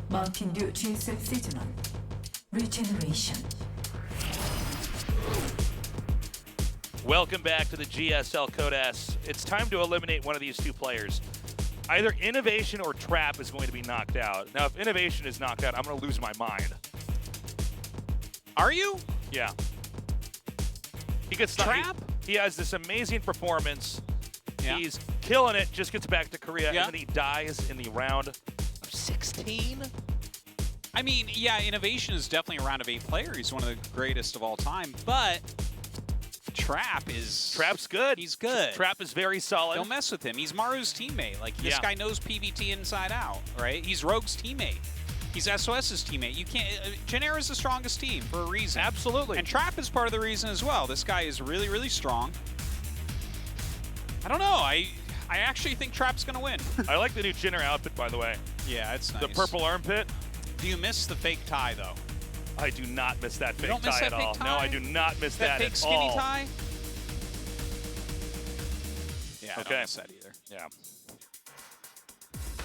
Mountain Dew GSL Seasonal Regeneration. Welcome back to the GSL Code S. It's time to eliminate one of these two players. Either INnoVation or Trap is going to be knocked out. Now, if INnoVation is knocked out, I'm going to lose my mind. Are you? Yeah. He gets Trap? He has this amazing performance. Yeah. He's killing it, just gets back to Korea, Yeah. and then he dies in the round of 16? I mean, yeah, INnoVation is definitely a round of 8 player. He's one of the greatest of all time, but Trap's good. He's good. Trap is very solid. Don't mess with him. He's Maru's teammate. Like, this Yeah. guy knows PvT inside out, right? He's Rogue's teammate. He's SOS's teammate. You can't. Genera is the strongest team for a reason. Absolutely. And Trap is part of the reason as well. This guy is really, really strong. I don't know. I actually think Trap's gonna win. I like the new Jinner outfit, by the way. Yeah, it's nice. The purple armpit. Do you miss the fake tie though? I do not miss that fake don't miss tie that at fake all. tie? No, I do not miss that fake at skinny all. tie? Yeah, I Okay. don't miss that either. Yeah.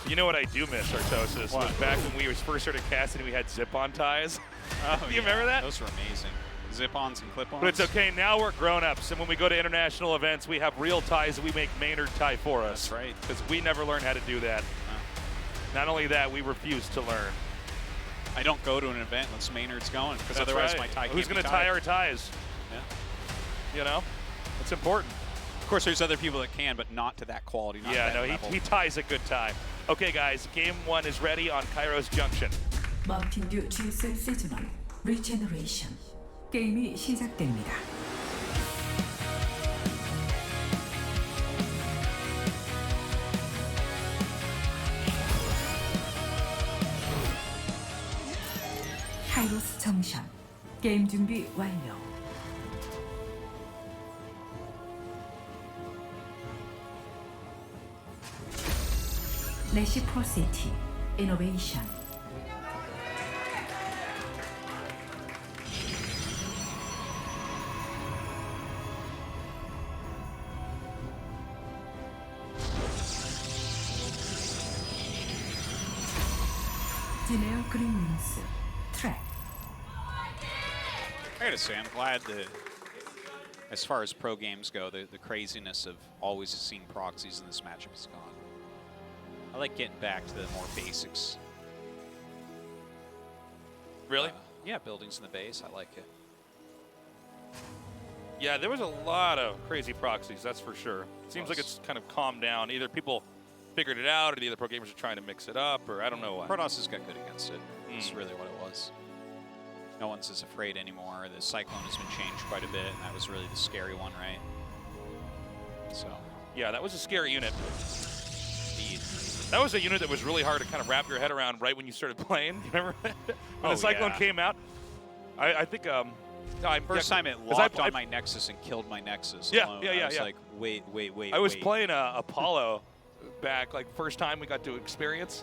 You know what I do miss, Artosis? What? Was back when we first started casting, we had zip-on ties. Oh, Do you remember that? Those were amazing. Zip-ons and clip-ons. But it's okay. Now we're grown-ups, and when we go to international events, we have real ties that we make Maynard tie for us. That's right. Because we never learned how to do that. Not only that, we refuse to learn. I don't go to an event unless Maynard's going, because That's otherwise right. my tie Who's can't going be to tie tied. our ties? Yeah. You know? It's important. Of course, there's other people that can, but not to that quality. Not Yeah, that no, level. he ties a good tie. Okay, guys, game 1 is ready on Kairos Junction. Mountain Dew GSL Seasonal Regeneration. 게임이 시작됩니다. 카이로스 정션. 게임 준비 완료. 레시프로시티. INnoVation. 지네어 그린윙스. 트랙. I gotta say, I'm glad that, as far as pro games go, the craziness of always seeing proxies in this matchup is gone. I like getting back to the more basics. Really? Yeah, buildings in the base. I like it. Yeah, there was a lot of crazy proxies, that's for sure. It seems like Plus. it's kind of calmed down. Either people figured it out, or the other pro gamers are trying to mix it up, or I don't know why. Protoss has got good against it. That's really what it was. No one's as afraid anymore. The Cyclone has been changed quite a bit, and that was really the scary one, right? So, Yeah, that was a scary unit. indeed. That was a unit that was really hard to kind of wrap your head around right when you started playing. You remember when Oh, the Cyclone yeah. came out? I think First time it 'cause locked on my Nexus and killed my Nexus. Yeah, alone. yeah, I was yeah. like, wait. I was playing Apollo back, like first time we got to experience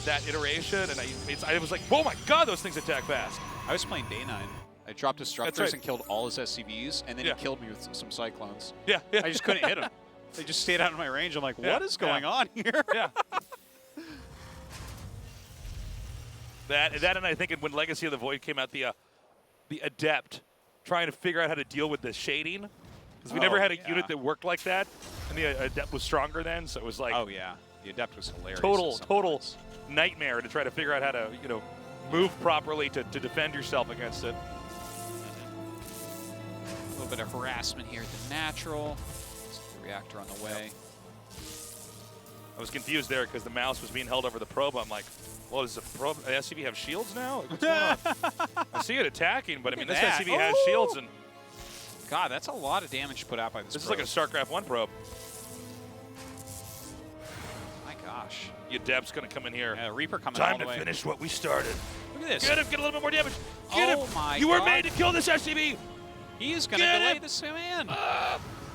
that iteration, and I was like, oh my god, those things attack fast. I was playing Day 9. I dropped Destructors right. and killed all his SCVs, and then Yeah. he killed me with some Cyclones. Yeah, yeah. I just couldn't hit him. They just stayed out of my range. I'm like, Yeah, what is going on here? Yeah. that and I think when Legacy of the Void came out, the Adept trying to figure out how to deal with the shading, because we never had a unit that worked like that, and the Adept was stronger then, so it was like Oh yeah, the Adept was hilarious. total at some points. nightmare to try to figure out how to move properly to defend yourself against it. A little bit of harassment here at the natural. The reactor on the way. I was confused there because the mouse was being held over the probe. I'm like, well, does the SCV have shields now? Like, what's going on? I see it attacking, but I mean, this that. SCV has shields, and God, that's a lot of damage put out by this. this is like a StarCraft 1 probe. My gosh. The Adept's going to come in here. Yeah, Reaper coming all Time the to way. finish what we started. Look at this. Get him, get a little bit more damage. Get Oh him. my You were God. made to kill this SCV. He is going to Get delay him. this command. No,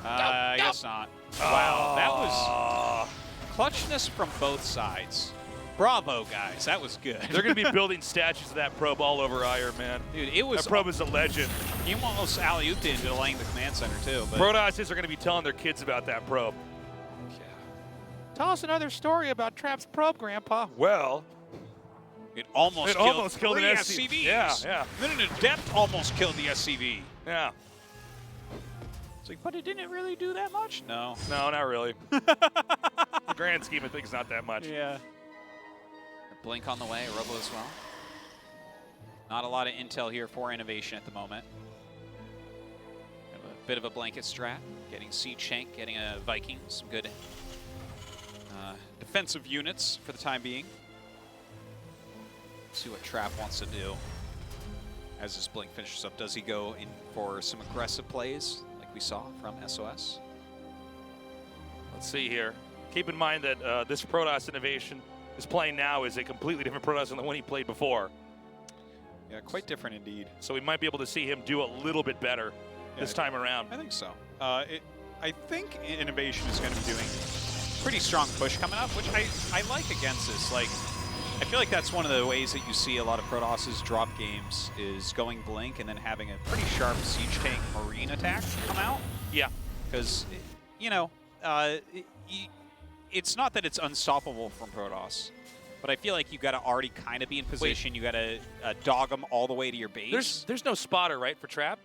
I guess not. Wow, that was was. clutchness from both sides. Bravo, guys. That was good. They're going to be building statues of that probe all over Iron, man. Dude, it was. That probe is a legend. He almost alley-ooped into delaying the command center, too. But Protosses are going to be telling their kids about that probe. yeah. Tell us another story about Trap's probe, Grandpa. Well, It almost killed an three SCV. SCVs. Yeah. Minute of Depth almost killed the SCV. Yeah. It's like, but it didn't really do that much? No. No, not really. The grand scheme of things, not that much. Yeah. Blink on the way, Robo as well. Not a lot of intel here for INnoVation at the moment. Have a bit of a blanket strat, getting Siege Shank, getting a Viking, some good defensive units for the time being. See what Trap wants to do as this blink finishes up. Does he go in for some aggressive plays like we saw from SOS? Let's see here. Keep in mind that this Protoss INnoVation is playing now is a completely different Protoss than the one he played before. Yeah, quite different indeed. So we might be able to see him do a little bit better this time around. I think so. I think INnoVation is going to be doing pretty strong push coming up, which I like against this. Like, I feel like that's one of the ways that you see a lot of Protosses drop games is going blink and then having a pretty sharp Siege Tank Marine attack come out. Yeah. Because, you know, it's not that it's unstoppable from Protoss, but I feel like you got to already kind of be in position. You got to dog them all the way to your base. There's no spotter, right, for Trap?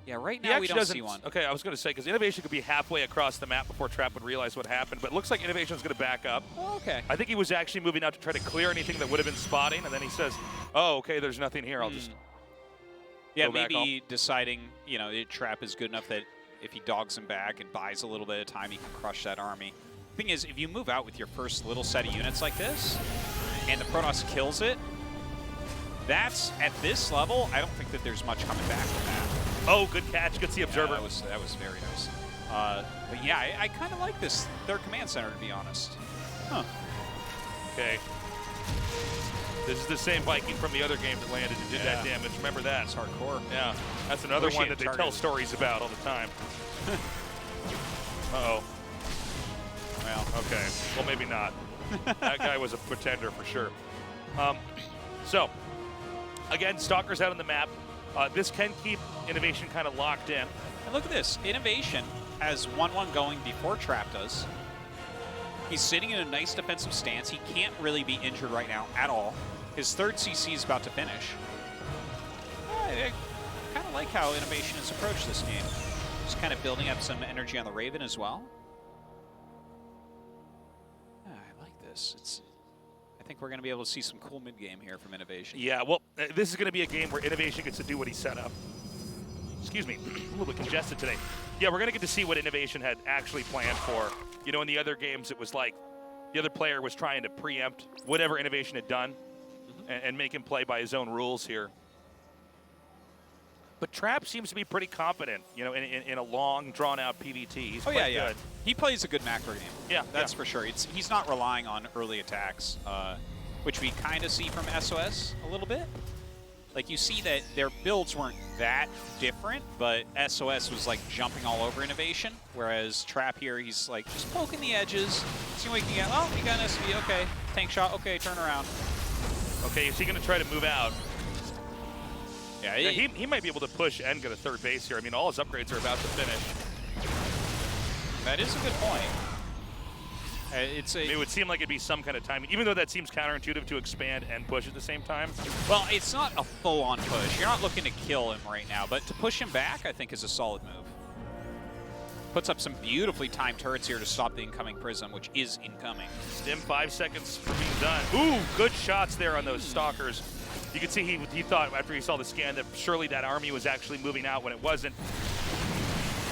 Yeah, right now we don't see one. Okay, I was going to say, because INnoVation could be halfway across the map before Trap would realize what happened, but it looks like INnoVation's going to back up. Oh, okay. I think he was actually moving out to try to clear anything that would have been spotting, and then he says, oh, okay, there's nothing here, I'll just yeah, go back home. maybe deciding, you know, Trap is good enough that if he dogs him back and buys a little bit of time, he can crush that army. Thing is, if you move out with your first little set of units like this, and the Protoss kills it, that's, at this level, I don't think that there's much coming back from that. Oh, good catch. Good to see Observer. Yeah, that was very nice. But yeah, I kind of like this third command center, to be honest. Huh. Okay. This is the same Viking from the other game that landed and did that damage. Remember that. It's hardcore. Yeah. That's another one that they tell stories about all the time. Uh-oh. Well, okay. Well, maybe not. That guy was a pretender for sure. So, again, Stalker's out on the map. This can keep INnoVation kind of locked in. And look at this. INnoVation has 1-1 going before Trap does. He's sitting in a nice defensive stance. He can't really be injured right now at all. His third CC is about to finish. I kind of like how INnoVation has approached this game. Just kind of building up some energy on the Raven as well. Yeah, I like this. I think we're going to be able to see some cool mid-game here from INnoVation. Yeah, well, this is going to be a game where INnoVation gets to do what he set up. Excuse me, a little bit congested today. Yeah, we're going to get to see what INnoVation had actually planned for. You know, in the other games, it was like the other player was trying to preempt whatever INnoVation had done and make him play by his own rules here. But Trap seems to be pretty confident, you know, in a long, drawn-out PvT. He's quite good. He plays a good macro game. Yeah, that's for sure. He's not relying on early attacks, which we kind of see from SOS a little bit. Like, you see that their builds weren't that different, but SOS was, like, jumping all over INnoVation, whereas Trap here, he's, like, just poking the edges, seeing what he can get. Oh, you got an SV, okay. Tank shot, okay, turn around. Okay, is he going to try to move out? Yeah, he might be able to push and get a third base here. I mean, all his upgrades are about to finish. That is a good point. It would seem like it'd be some kind of timing, even though that seems counterintuitive to expand and push at the same time. Well, it's not a full-on push. You're not looking to kill him right now, but to push him back, I think, is a solid move. Puts up some beautifully timed turrets here to stop the incoming Prism, which is incoming. Stim 5 seconds for being done. Ooh, good shots there on those Stalkers. You can see he thought after he saw the scan that surely that army was actually moving out when it wasn't.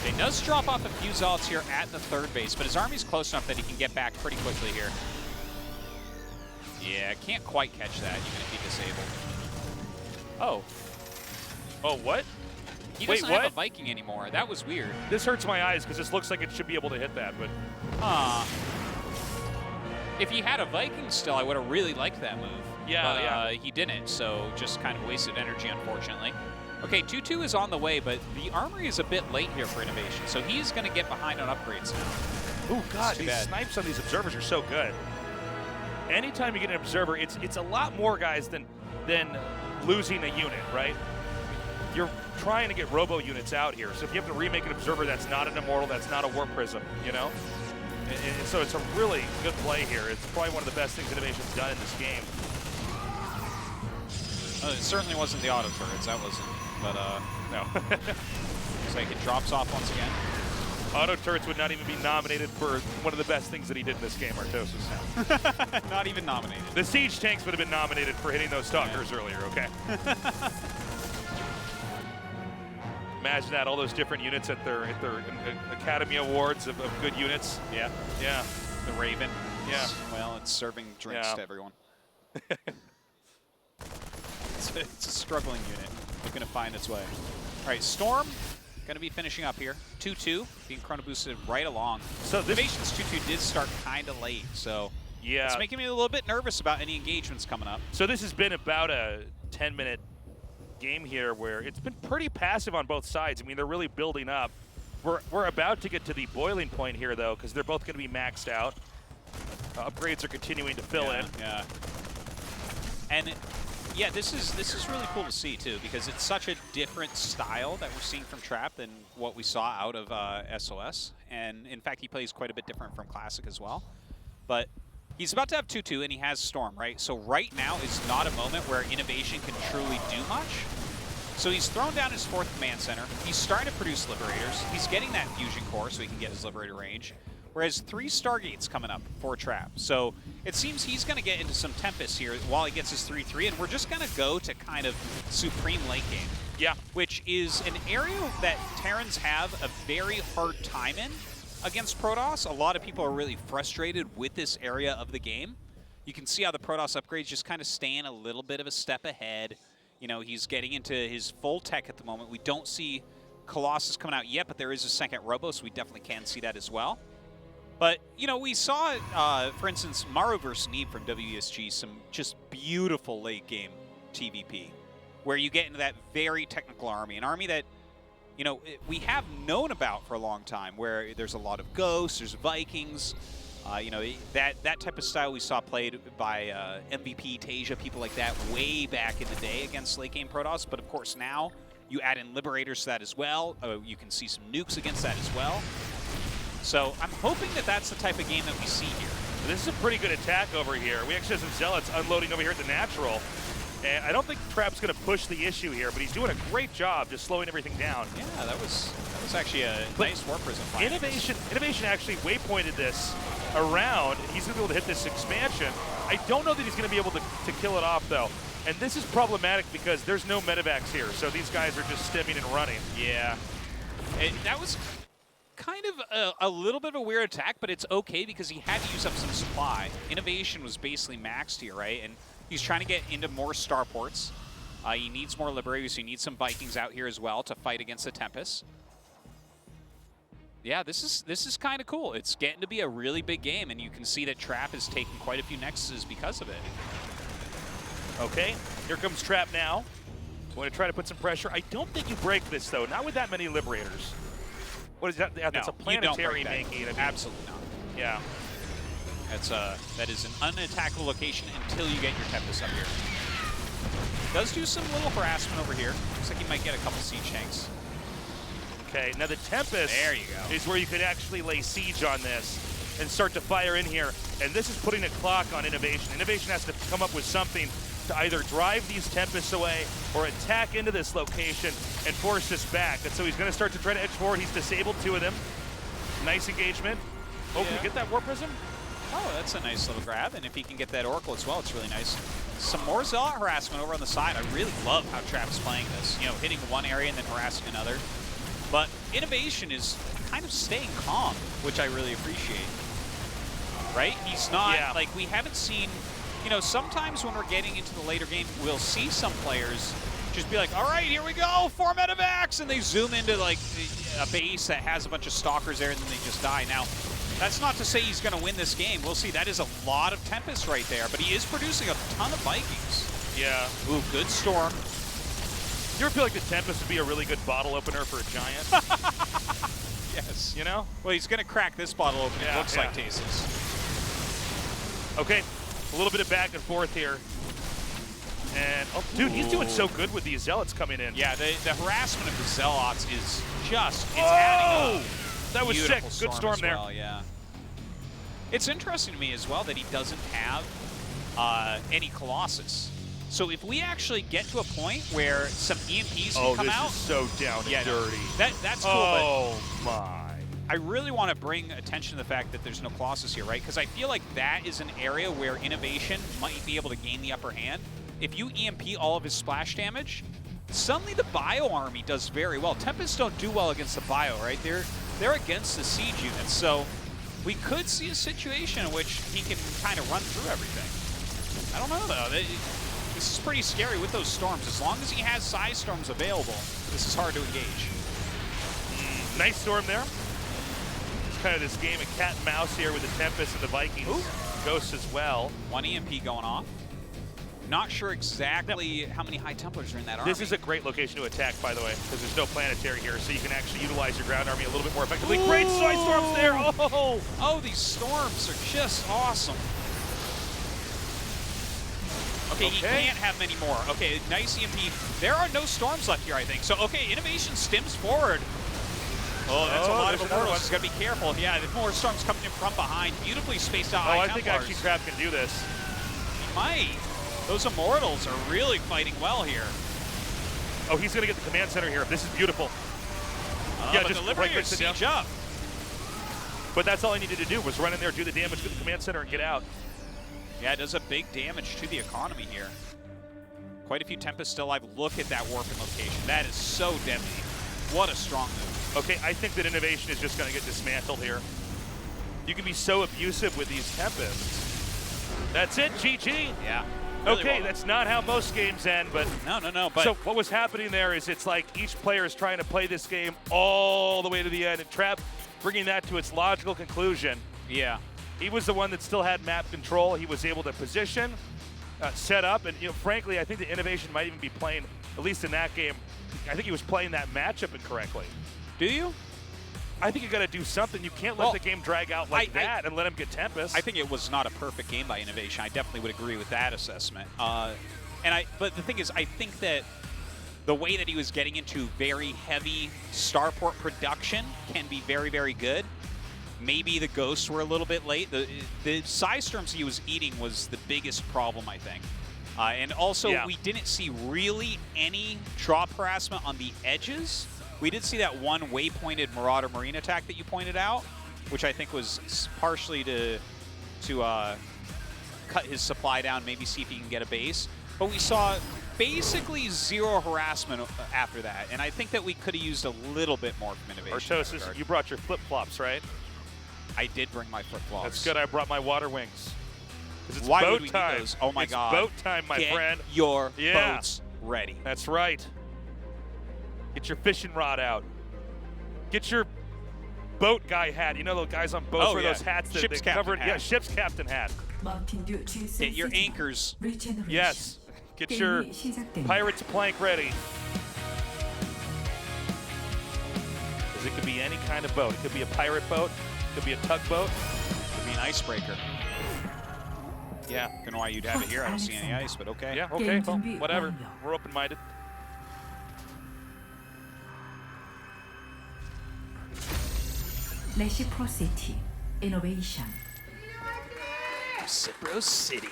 He does drop off a few Zealots here at the third base, but his army's close enough that he can get back pretty quickly here. Yeah, can't quite catch that even if he disabled. Oh. Oh, what? He doesn't have a Viking anymore. That was weird. This hurts my eyes because this looks like it should be able to hit that, but... If he had a Viking still, I would have really liked that move. Yeah, but, he didn't, so just kind of wasted energy, unfortunately. Okay, 2-2 is on the way, but the armory is a bit late here for INnoVation, so he's going to get behind on upgrades now. Oh, God, these snipes on these observers are so good. Anytime you get an observer, it's a lot more, guys, than losing a unit, right? You're trying to get robo units out here, so if you have to remake an observer that's not an immortal, that's not a warp prism, you know? And so it's a really good play here. It's probably one of the best things INnoVation's done in this game. It certainly wasn't the auto turrets, that wasn't. But, No. looks like it drops off once again. Auto turrets would not even be nominated for one of the best things that he did in this game, Artosis. Not even nominated. The siege tanks would have been nominated for hitting those stalkers earlier, okay? Imagine that, all those different units at their Academy Awards of good units. Yeah. Yeah. The Raven. Yeah. Well, it's serving drinks to everyone. It's a struggling unit. Looking to find its way. All right, Storm going to be finishing up here. 2-2, being chrono boosted right along. So this INnoVation's 2-2 did start kind of late, so yeah, it's making me a little bit nervous about any engagements coming up. So this has been about a 10-minute game here where it's been pretty passive on both sides. I mean, they're really building up. We're about to get to the boiling point here, though, because they're both going to be maxed out. Upgrades are continuing to fill in. Yeah. And yeah, this is really cool to see too, because it's such a different style that we're seeing from Trap than what we saw out of SOS. And in fact, he plays quite a bit different from Classic as well. But he's about to have 2-2, and he has Storm, right? So right now is not a moment where INnoVation can truly do much. So he's thrown down his 4th command center. He's starting to produce Liberators. He's getting that Fusion Core so he can get his Liberator range. Whereas 3 Stargates coming up for Trap. So it seems he's going to get into some Tempest here while he gets his 3-3, and we're just going to go to kind of Supreme late game. Yeah. Which is an area that Terrans have a very hard time in against Protoss. A lot of people are really frustrated with this area of the game. You can see how the Protoss upgrades just kind of staying a little bit of a step ahead. You know, he's getting into his full tech at the moment. We don't see Colossus coming out yet, but there is a second Robo, so we definitely can see that as well. But, you know, we saw, for instance, Maru vs. Neeb from WESG, some just beautiful late-game TVP, where you get into that very technical army, an army that, you know, we have known about for a long time, where there's a lot of ghosts, there's Vikings, you know, that type of style we saw played by MVP, Tasia, people like that, way back in the day against late-game Protoss. But, of course, now you add in Liberators to that as well. You can see some nukes against that as well. So I'm hoping that that's the type of game that we see here. This is a pretty good attack over here. We actually have some Zealots unloading over here at the natural. And I don't think Trap's going to push the issue here, but he's doing a great job just slowing everything down. Yeah, that was actually a nice War Prism fight. INnoVation actually waypointed this around. He's going to be able to hit this expansion. I don't know that he's going to be able to kill it off, though. And this is problematic because there's no medevacs here, so these guys are just stimming and running. Yeah. That was kind of a little bit of a weird attack, but it's okay because he had to use up some supply. INnoVation was basically maxed here, right? And he's trying to get into more starports. He needs more Liberators. He needs some Vikings out here as well to fight against the Tempest. Yeah, this is kind of cool. It's getting to be a really big game, and you can see that Trap is taking quite a few Nexuses because of it. Okay, here comes Trap now. Going to try to put some pressure. I don't think you break this, though. Not with that many Liberators. What is that? That's a planetary making. I mean, absolutely not. Yeah. That is an unattackable location until you get your Tempest up here. Does do some little harassment over here. Looks like he might get a couple siege tanks. Okay, now the Tempest there you go. is where you could actually lay siege on this and start to fire in here. And this is putting a clock on INnoVation. INnoVation has to come up with something to either drive these Tempests away or attack into this location and force this back. And so he's going to start to try to edge forward. He's disabled 2 of them. Nice engagement. Oh, can we get that War Prism? Oh, that's a nice little grab. And if he can get that Oracle as well, it's really nice. Some more Zealot harassment over on the side. I really love how Trap's playing this. You know, hitting one area and then harassing another. But INnoVation is kind of staying calm, which I really appreciate. Right? He's not, like, we haven't seen, you know, sometimes when we're getting into the later game, we'll see some players just be like, all right, here we go, 4 medevacs, and they zoom into, like, a base that has a bunch of stalkers there, and then they just die. Now, that's not to say he's going to win this game. We'll see. That is a lot of Tempest right there, but he is producing a ton of Vikings. Yeah. Ooh, good Storm. You ever feel like the Tempest would be a really good bottle opener for a Giant? Yes. You know? Well, he's going to crack this bottle open, it looks like Tasis. Okay, a little bit of back and forth here. And, oh, dude, he's doing so good with these Zealots coming in. Yeah, the harassment of the Zealots is just, it's adding up. That was Beautiful sick. Good storm there. Well, yeah. It's interesting to me as well that he doesn't have any Colossus. So if we actually get to a point where some EMPs can come out, this is so down and dirty. That's cool. Oh my! I really want to bring attention to the fact that there's no Colossus here, right? Because I feel like that is an area where INnoVation might be able to gain the upper hand. If you EMP all of his splash damage, suddenly the Bio army does very well. Tempest don't do well against the Bio, right? They're against the siege units, so we could see a situation in which he can kind of run through everything. I don't know, though. This is pretty scary with those storms. As long as he has size storms available, this is hard to engage. Nice storm there. Kind of this game of cat and mouse here with the Tempest and the Vikings. Ooh. Ghosts as well. One EMP going off. Not sure exactly how many High Templars are in that army. This is a great location to attack, by the way, because there's no planetary here, so you can actually utilize your ground army a little bit more effectively. Ooh. Great size storms there. Oh, these storms are just awesome. Okay, he can't have many more. Okay, nice EMP. There are no storms left here, I think. So, okay, INnoVation stims forward. Oh, that's a lot of Immortals. He's got to be careful. Yeah, there's more storms coming in from behind. Beautifully spaced out. I think actually Trap can do this. He might. Those Immortals are really fighting well here. Oh, he's going to get the command center here. This is beautiful. Yeah, just deliver your siege up. But that's all I needed to do was run in there, do the damage, get the command center, and get out. Yeah, it does a big damage to the economy here. Quite a few Tempest still alive. Look at that warping location. That is so deadly. What a strong move. Okay, I think that INnoVation is just going to get dismantled here. You can be so abusive with these Tempests. That's it, GG. Yeah. Really okay, well. That's not how most games end, but... No. But so what was happening there is it's like each player is trying to play this game all the way to the end, and Trap bringing that to its logical conclusion. Yeah. He was the one that still had map control. He was able to position, set up, and frankly, I think the INnoVation might even be playing, at least in that game, I think he was playing that matchup incorrectly. Do you? I think you got to do something. You can't let the game drag out like that and let him get Tempest. I think it was not a perfect game by INnoVation. I definitely would agree with that assessment. But the thing is, I think that the way that he was getting into very heavy starport production can be very, very good. Maybe the ghosts were a little bit late. The size storms he was eating was the biggest problem, I think. And also, we didn't see really any drop harassment on the edges. We did see that one waypointed Marauder Marine attack that you pointed out, which I think was partially to cut his supply down, maybe see if he can get a base. But we saw basically zero harassment after that, and I think that we could have used a little bit more from INnoVation. Artosis, you brought your flip-flops, right? I did bring my flip-flops. That's good. I brought my water wings. It's Why boat would we time. need those? Oh my God. It's boat time, my friend. Get your boats ready. That's right. Get your fishing rod out. Get your boat guy hat. You know those guys on boats wear those hats that ship's they captain covered? hat. Yeah, ship's captain hat. Get your anchors. Yes. Get your pirate's plank ready. Because it could be any kind of boat. It could be a pirate boat. It could be a tugboat. It could be an icebreaker. Yeah. I don't know why you'd have it here. I don't see any ice, but okay. Yeah, okay. Well, whatever. We're open-minded. Reciprocity, innovation. Reciprocity.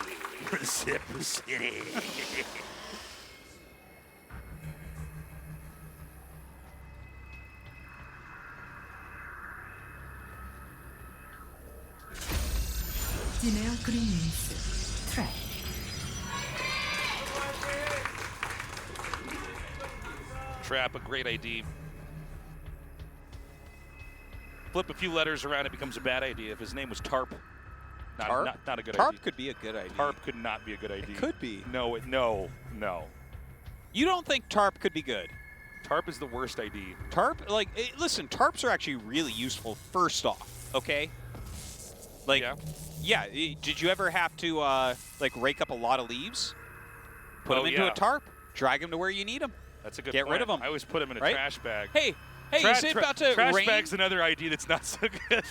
Reciprocity. Generic Greens, track. Trap, a great ID. Flip a few letters around, it becomes a bad idea. If his name was Tarp, not a good idea. Tarp could be a good idea. Tarp could not be a good idea. It could be. No. You don't think Tarp could be good? Tarp is the worst ID. Tarp, listen, Tarps are actually really useful, first off, okay? Yeah, did you ever have to, rake up a lot of leaves? Put them into a tarp, drag them to where you need them. That's a good Get point. rid of them. I always put them in a trash bag. Hey, is it about to trash rain? bag's another ID that's not so good.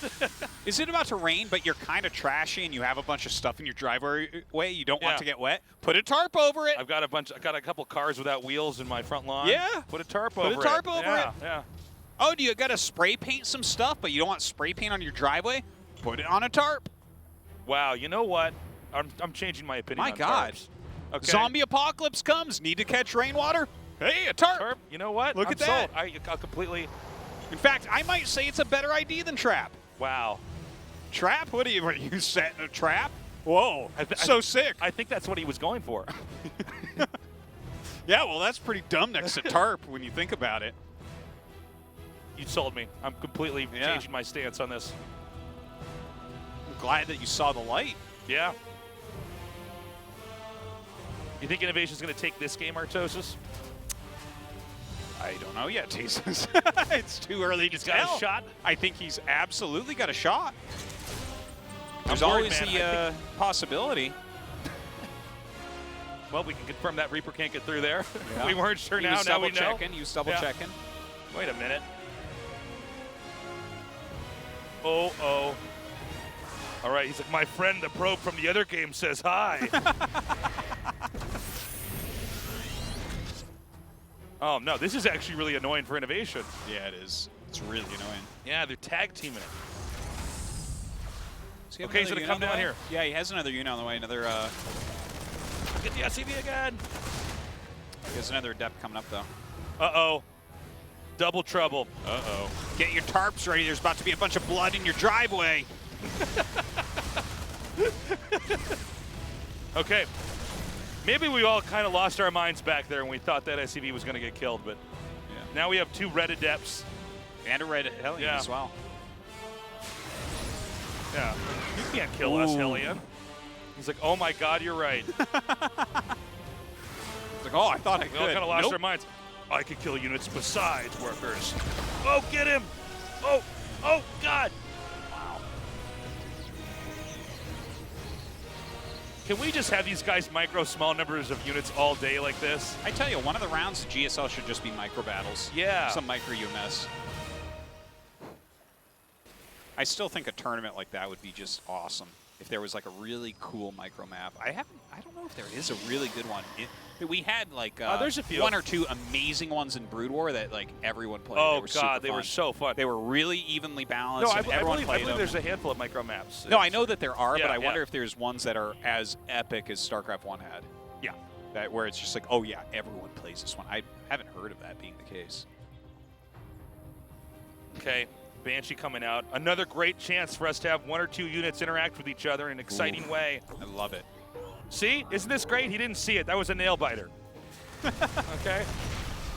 Is it about to rain, but you're kind of trashy and you have a bunch of stuff in your driveway you don't want to get wet? Put a tarp over it. I've got a couple cars without wheels in my front lawn. Yeah. Put a tarp over it. Put a tarp over it. Yeah. Oh, do you got to spray paint some stuff, but you don't want spray paint on your driveway? Put it on a tarp. Wow, you know what? I'm changing my opinion on God. tarps. Okay. Zombie apocalypse comes. Need to catch rainwater? Hey, a tarp. Turp, you know what? Look I'm at that. sold. I'll completely. In fact, I might say it's a better idea than trap. Wow. Trap? What are you setting a trap? Whoa, sick. I think that's what he was going for. Yeah, well, that's pretty dumb next to tarp when you think about it. You sold me. I'm completely changing my stance on this. I'm glad that you saw the light. Yeah. You think INnoVation's going to take this game, Artosis? I don't know yet, Jesus. It's too early to tell. Got a shot? I think he's absolutely got a shot. There's worried, always man. the possibility. Well, we can confirm that Reaper can't get through there. Yeah. We weren't sure He now. was Now we know. double-checking. He was double-checking. Wait a minute. Oh, oh. All right, he's like, my friend, the probe from the other game says hi. Oh, no, this is actually really annoying for INnoVation. Yeah, it is. It's really annoying. Yeah, they're tag teaming it. Okay, he's going to come down here. Yeah, he has another unit on the way. Another. Get the SCV again. He has another depth coming up, though. Uh-oh. Double trouble. Uh-oh. Get your tarps ready. There's about to be a bunch of blood in your driveway. Okay. Maybe we all kind of lost our minds back there when we thought that SCV was going to get killed, but now we have 2 red adepts. And a red Hellion as well. Yeah. You can't kill us, Hellion. He's like, oh my God, you're right. It's like, oh, I thought I could. We all kind of lost our minds. I could kill units besides workers. Oh, get him! Oh, oh God! Wow. Can we just have these guys micro small numbers of units all day like this? I tell you, one of the rounds of GSL should just be micro battles. Yeah. Some micro UMS. I still think a tournament like that would be just awesome. If there was like a really cool micro map. I don't know if there is a really good one. We had like there's a few. 1 or 2 amazing ones in Brood War that like everyone played. Oh God, they were so fun. They were really evenly balanced. No, and I everyone believe them. there's a handful of micro maps. No, I know that there are, Yeah, but I wonder if there's ones that are as epic as StarCraft 1 had. Yeah. That where it's just like, oh yeah, everyone plays this one. I haven't heard of that being the case. Okay. Banshee coming out. Another great chance for us to have 1 or 2 units interact with each other in an exciting way. I love it. See? Isn't this great? He didn't see it. That was a nail biter. Okay.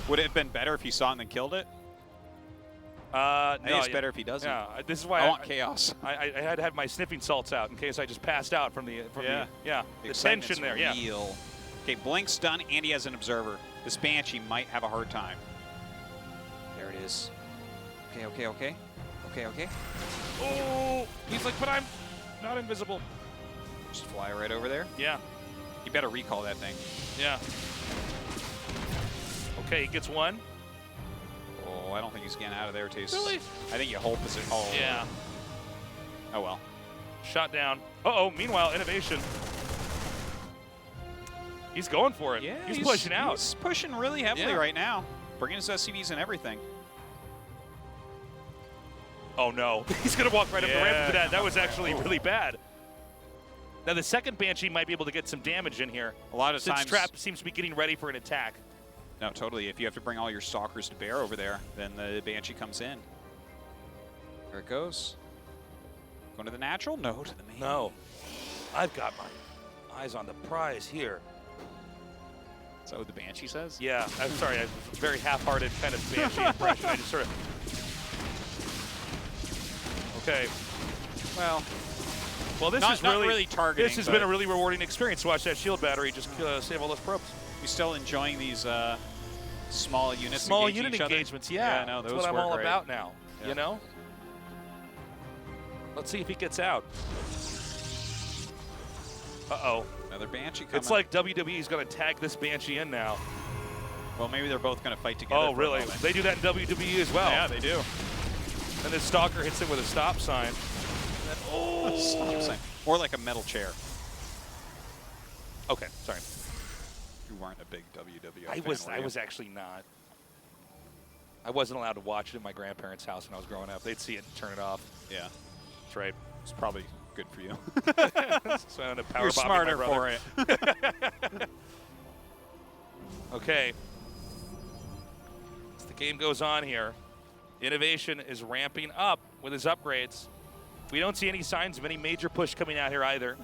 Would it have been better if he saw it and then killed it? No, I think it's better if he doesn't. Yeah, this is why I want chaos. I had to have my sniffing salts out in case I just passed out from the the tension there. Yeah. Real. Okay, Blink's done, and he has an observer. This Banshee might have a hard time. There it is. Okay, okay, okay. Okay, okay. Oh, he's like, but I'm not invisible. Just fly right over there. Yeah. You better recall that thing. Yeah. Okay, he gets 1. Oh, I don't think he's getting out of there, Taste. Really? I think you hold position. Oh. Yeah. Oh, well. Shot down. Uh-oh, meanwhile, INnoVation. He's going for it. Yeah, he's pushing out. He's pushing really heavily right now. Bringing his SCVs and everything. Oh, no. He's going to walk right up the ramp for that. That was actually really bad. Now, the second Banshee might be able to get some damage in here. A lot of times... Since Trap seems to be getting ready for an attack. No, totally. If you have to bring all your stalkers to bear over there, then the Banshee comes in. There it goes. Going to the natural? No, to the main. No. I've got my eyes on the prize here. Is that what the Banshee says? Yeah. I'm sorry. I was a very half-hearted kind of Banshee impression. I just sort of... Okay. Well, this is not really targeting. This has been a really rewarding experience to watch that shield battery just save all those probes. You still enjoying these small units? Small unit engagements, yeah. No, that's what I'm all about now. Yeah. You know. Let's see if he gets out. Uh-oh. Another Banshee coming. It's like WWE's going to tag this Banshee in now. Well, maybe they're both going to fight together. Oh, really? They do that in WWE as well. Yeah, they do. And then Stalker hits it with a stop sign. Oh! Stop sign. Or like a metal chair. Okay, sorry. You weren't a big WWE fan, I was actually not. I wasn't allowed to watch it in my grandparents' house when I was growing up. They'd see it and turn it off. Yeah. That's right. It's probably Good for you. So I'm power You're bombing smarter my for brother. it. Okay. As the game goes on here, INnoVation is ramping up with his upgrades. We don't see any signs of any major push coming out here either.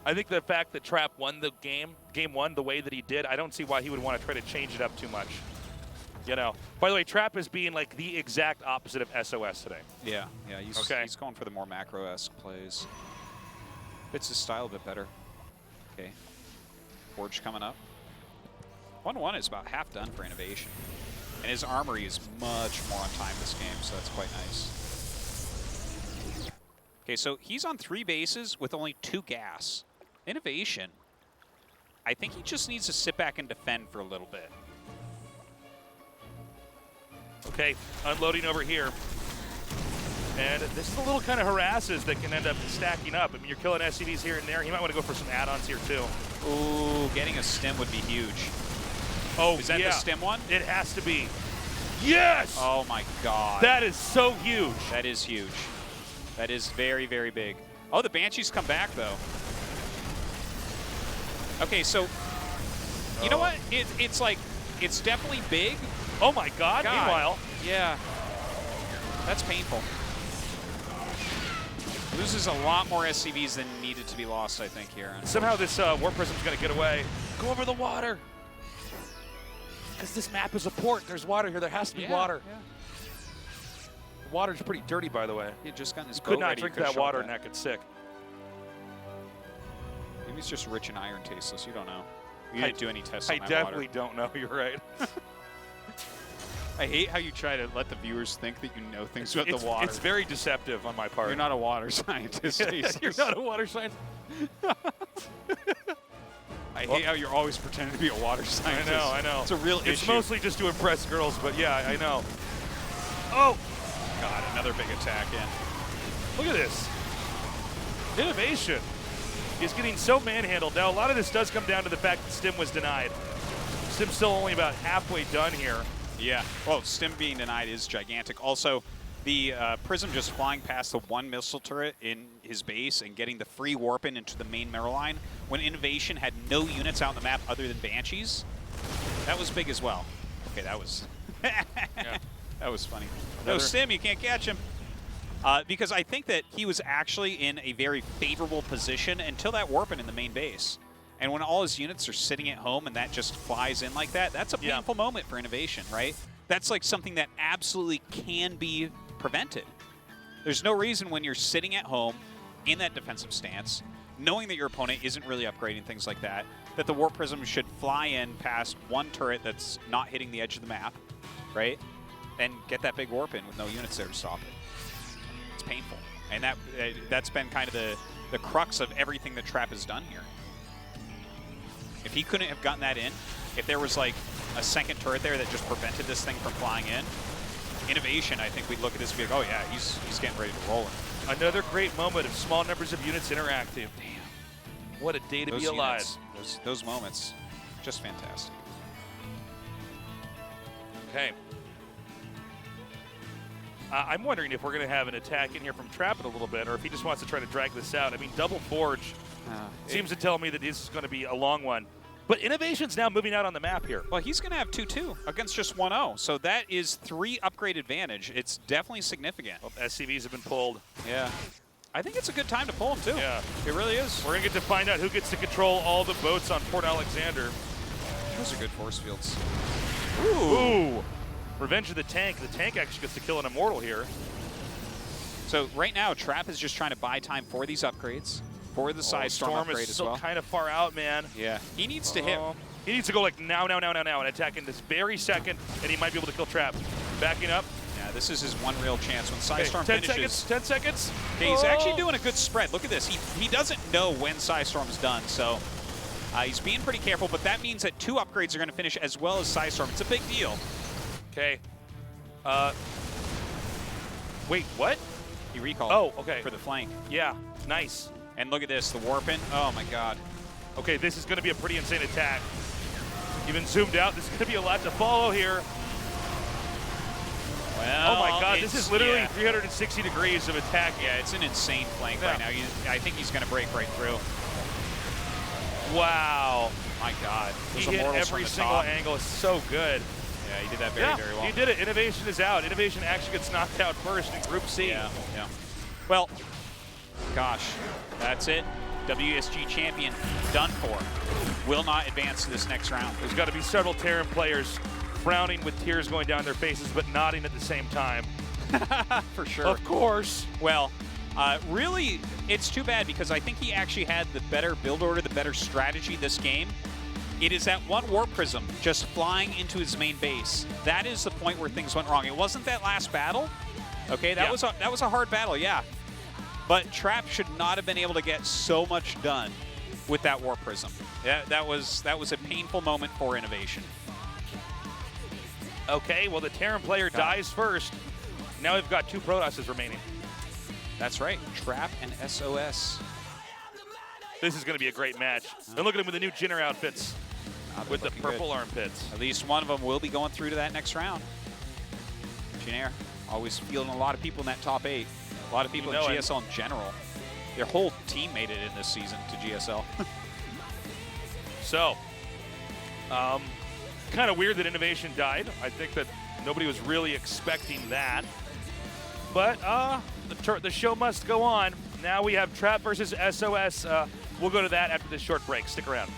I think the fact that Trap won the game one, the way that he did, I don't see why he would want to try to change it up too much. You know. By the way, Trap is being like the exact opposite of SOS today. Yeah, he's going for the more macro-esque plays. Fits his style a bit better. Okay. Forge coming up. 1-1 is about half done for INnoVation. And his armory is much more on time this game, so that's quite nice. Okay, so he's on 3 bases with only 2 gas. INnoVation, I think he just needs to sit back and defend for a little bit. Okay, unloading over here. And this is a little kind of harasses that can end up stacking up. I mean, you're killing SCVs here and there. He might want to go for some add-ons here, too. Ooh, getting a stim would be huge. Oh, is that yeah. the stim one? It has to be. Yes! Oh, my God. That is so huge. That is huge. That is very, very big. Oh, the Banshees come back, though. Okay, so, you know what? It's like, it's definitely big. Oh, my God. Meanwhile. Yeah. That's painful. Loses a lot more SCVs than needed to be lost, I think, here. Somehow this Warp Prism's going to get away. Go over the water. Because this map is a port. There's water here. There has to be water. Yeah. The water's pretty dirty, by the way. He had just gotten his Could boat not ready. drink Could've that shot water and not get sick. Maybe he's just rich in iron tasteless. You don't know. You didn't do any tests on that definitely water. don't know. You're right. I hate how you try to let the viewers think that you know things about the water. It's very deceptive on my part. You're not a water scientist. You're not a water scientist. I hate how you're always pretending to be a water scientist. I know. It's a real issue. It's mostly just to impress girls, but yeah, I know. Oh! God, another big attack in. Look at this. INnoVation is getting so manhandled. Now, a lot of this does come down to the fact that Stim was denied. Stim's still only about halfway done here. Yeah. Well, Stim being denied is gigantic. Also, the Prism just flying past the 1 missile turret in his base and getting the free warp in into the main mirror line when INnoVation had no units out on the map other than Banshees. That was big as well. Okay, that was that was funny. No, Stim, you can't catch him. Because I think that he was actually in a very favorable position until that warp in the main base. And when all his units are sitting at home and that just flies in like that, that's a painful moment for INnoVation, right? That's like something that absolutely can be prevented. There's no reason when you're sitting at home in that defensive stance, knowing that your opponent isn't really upgrading things like that, that the Warp Prism should fly in past 1 turret that's not hitting the edge of the map, right? And get that big warp in with no units there to stop it. It's painful. And that's been kind of the crux of everything that Trap has done here. If he couldn't have gotten that in, if there was like a second turret there that just prevented this thing from flying in, INnoVation, I think we'd look at this and be like, oh yeah, he's getting ready to roll it. Another great moment of small numbers of units interacting. Damn. What a day to be alive. Those moments, just fantastic. Okay. I'm wondering if we're going to have an attack in here from Trap in a little bit, or if he just wants to try to drag this out. I mean, double Forge seems to tell me that this is going to be a long one. But INnoVation's now moving out on the map here. Well, he's going to have 2-2 against just 1-0. So that is 3 upgrade advantage. It's definitely significant. Well, SCVs have been pulled. Yeah. I think it's a good time to pull him, too. Yeah. It really is. We're going to get to find out who gets to control all the boats on Port Alexander. Those are good force fields. Ooh. Revenge of the Tank. The Tank actually gets to kill an Immortal here. So right now, Trap is just trying to buy time for these upgrades. For the Side Storm upgrade is as still well. kind of far out, man. Yeah. He needs to hit. He needs to go like now, and attack in this very second, and he might be able to kill Trap. Backing up. Yeah, this is his one real chance. When Side Storm 10 finishes. seconds, 10 seconds. Okay, he's actually doing a good spread. Look at this. He doesn't know when Side Storm's done, so he's being pretty careful, but that means that 2 upgrades are going to finish as well as Side Storm. It's a big deal. Okay. Wait, what? He recalled for the flank. Yeah, nice. And look at this, the warping. Oh my god. Okay, this is going to be a pretty insane attack. Even zoomed out, this is going to be a lot to follow here. Well, Oh my God, this it's- is literally yeah. 360 degrees of attack. Yeah, it's an insane flank Yeah. right now. I think he's going to break right through. Wow. My God. He Those hit immortals every from the single top. angle. It's so good. Yeah, he did that very, very well. He did it. INnoVation is out. INnoVation actually gets knocked out first in Group C. Yeah, yeah. Well, gosh, that's it. WSG champion done for. Will not advance to this next round. There's got to be several Terran players frowning with tears going down their faces, but nodding at the same time. For sure. Of course. Well, really, it's too bad because I think he actually had the better build order, the better strategy this game. It is that one Warp Prism just flying into his main base. That is the point where things went wrong. It wasn't that last battle. Okay, that was a hard battle, yeah. But Trap should not have been able to get so much done with that Warp Prism. That was a painful moment for INnoVation. Okay, well, the Terran player dies first. Now we've got 2 Protosses remaining. That's right, Trap and SOS. This is going to be a great match. And look at him with the new Jinner outfits with the looking purple good. armpits. At least one of them will be going through to that next round. Jinair always fielding a lot of people in that top 8. A lot of people in GSL in general. Their whole team made it in this season to GSL. So, kind of weird that INnoVation died. I think that nobody was really expecting that. But the show must go on. Now we have Trap versus SOS. We'll go to that after this short break. Stick around.